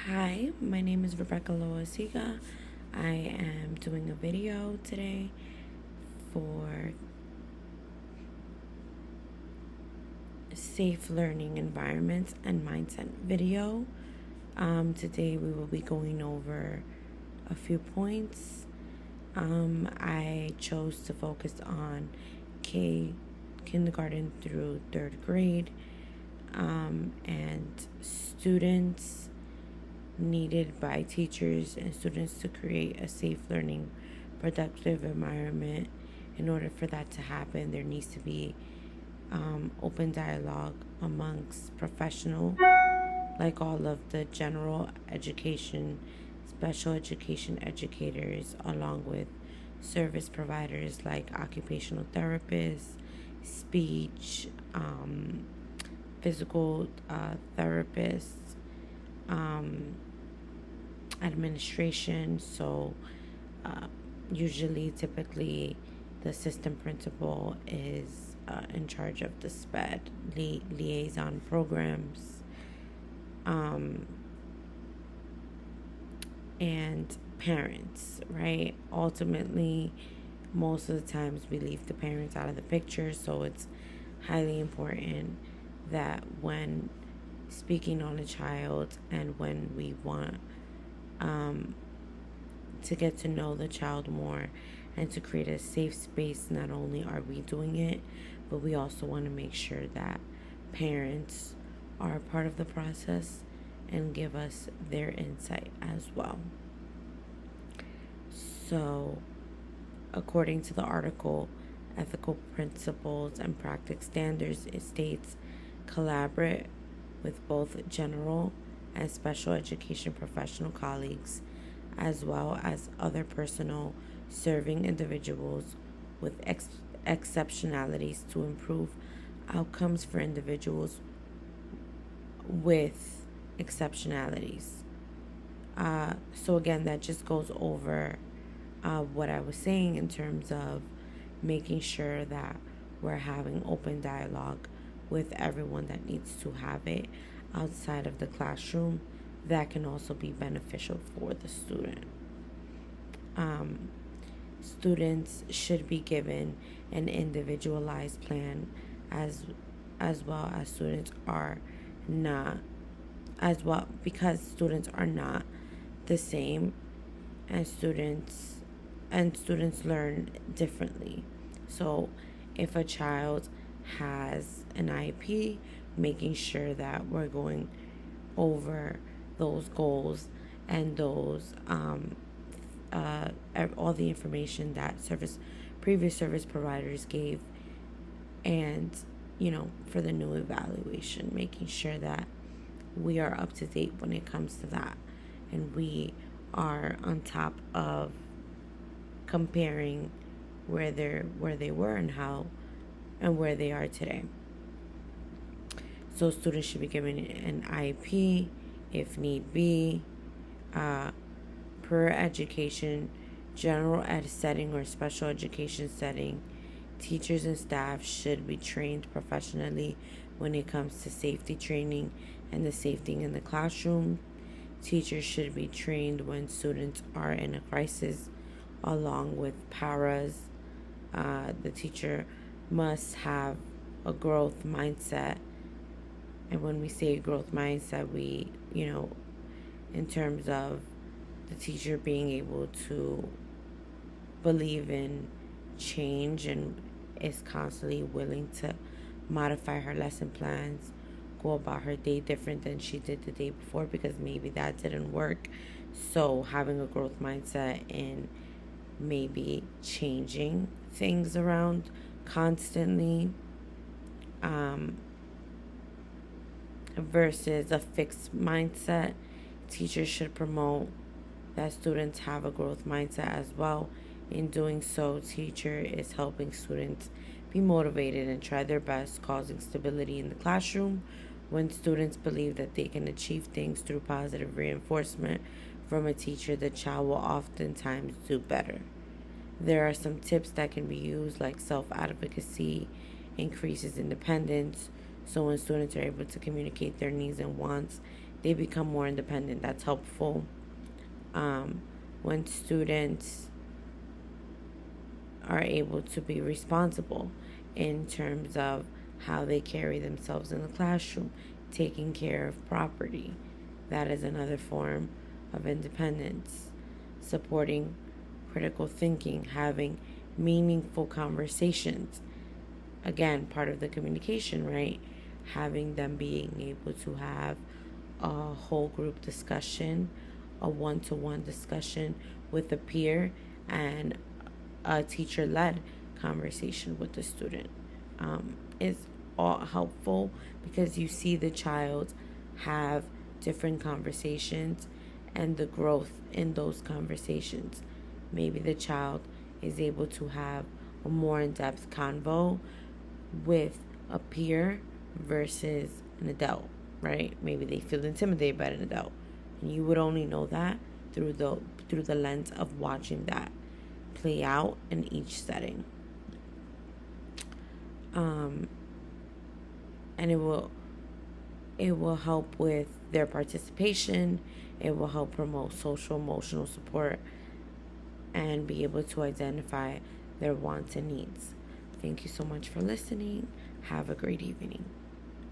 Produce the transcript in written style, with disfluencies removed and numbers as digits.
Hi, my name is Rebecca Loasiga. I am doing a video today for safe learning environments and mindset video. Today we will be going over a few points. I chose to focus on kindergarten through third grade, and students needed by teachers and students to create a safe learning, productive environment. In order for that to happen, there needs to be open dialogue amongst professional, like all of the general education, special education educators, along with service providers like occupational therapists, speech, physical therapists, administration. So, typically, the assistant principal is in charge of the SPED liaison programs, and parents, right? Ultimately, most of the times we leave the parents out of the picture, so it's highly important that when speaking on a child and when we want to get to know the child more and to create a safe space, not only are we doing it, but we also want to make sure that parents are a part of the process and give us their insight as well. So, according to the article, Ethical Principles and Practice Standards, it states collaborate with both general and special education professional colleagues, as well as other personnel serving individuals with exceptionalities to improve outcomes for individuals with exceptionalities. So again, that just goes over what I was saying in terms of making sure that we're having open dialogue with everyone that needs to have it outside of the classroom. That can also be beneficial for the student. Students should be given an individualized plan as well as students are not as well because students are not the same, and students learn differently. So if a child has an IEP, making sure that we're going over those goals and those all the information that previous service providers gave, and for the new evaluation, making sure that we are up to date when it comes to that, and we are on top of comparing where they were and where they are today. So students should be given an IEP if need be. Per education, general ed setting or special education setting, teachers and staff should be trained professionally when it comes to safety training and the safety in the classroom. Teachers should be trained when students are in a crisis, along with paras. The teacher must have a growth mindset. And when we say growth mindset, we, in terms of the teacher being able to believe in change and is constantly willing to modify her lesson plans, go about her day different than she did the day before because maybe that didn't work. So having a growth mindset and maybe changing things around constantly, versus a fixed mindset. Teachers should promote that students have a growth mindset as well. In doing so, teacher is helping students be motivated and try their best, causing stability in the classroom. When students believe that they can achieve things through positive reinforcement from a teacher, the child will oftentimes do better. There are some tips that can be used, like self-advocacy, increases independence. So when students are able to communicate their needs and wants, they become more independent. That's helpful. When students are able to be responsible in terms of how they carry themselves in the classroom, taking care of property. That is another form of independence. Supporting critical thinking, having meaningful conversations. Again, part of the communication, right? Having them being able to have a whole group discussion, a one-to-one discussion with a peer, and a teacher-led conversation with the student is all helpful because you see the child have different conversations and the growth in those conversations. Maybe the child is able to have a more in-depth convo with a peer versus an adult, right? Maybe they feel intimidated by an adult, and you would only know that through the lens of watching that play out in each setting. And it will help with their participation. It will help promote social emotional support and be able to identify their wants and needs. Thank you so much for listening. Have a great evening.